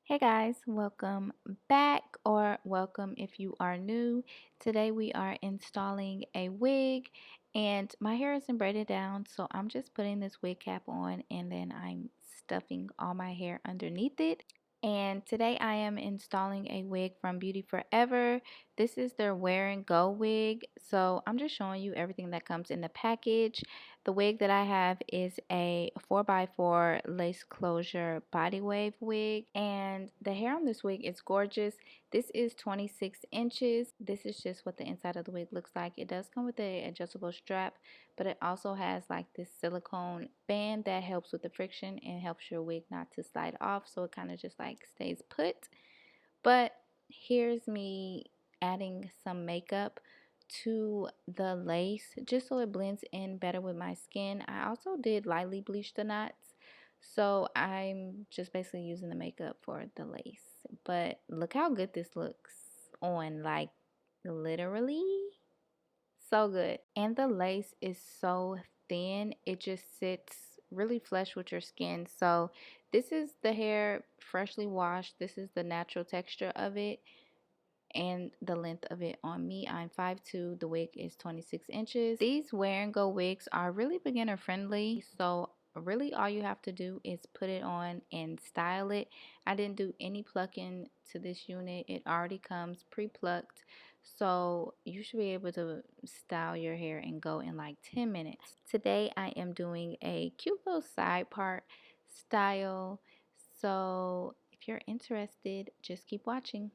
Hey guys, welcome back or welcome if you are new. Today we are installing a wig and my hair isn't braided down, so I'm just putting this wig cap on and then I'm stuffing all my hair underneath it. And today I am installing a wig from Beautyforever. This is their wear and go wig. So I'm just showing you everything that comes in the package. The wig that I have is a 4x4 lace closure body wave wig. And the hair on this wig is gorgeous. This is 26 inches. This is just what the inside of the wig looks like. It does come with an adjustable strap, but it also has like this silicone band that helps with the friction and helps your wig not to slide off, so it kind of just like stays put. But here's me adding some makeup to the lace just so it blends in better with my skin. I also did lightly bleach the knots, so I'm just basically using the makeup for the lace. But look how good this looks on, like literally so good. And the lace is so thin, it just sits really flush with your skin. So this is the hair freshly washed. This is the natural texture of it and the length of it on me. I'm 5'2", the wig is 26 inches. These wear and go wigs are really beginner friendly, so really all you have to do is put it on and style it. I didn't do any plucking to this unit. It already comes pre-plucked, so you should be able to style your hair and go in like 10 minutes. Today I am doing a cute little side part style, so if you're interested, just keep watching.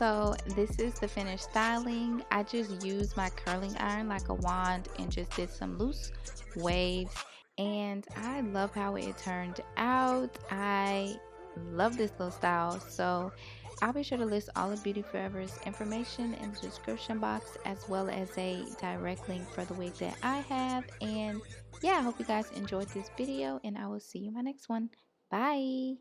So this is the finished styling. I just used my curling iron like a wand and just did some loose waves, and I love how it turned out. I love this little style. So I'll be sure to list all of Beauty Forever's information in the description box, as well as a direct link for the wig that I have. And yeah, I hope you guys enjoyed this video, and I will see you in my next one. Bye.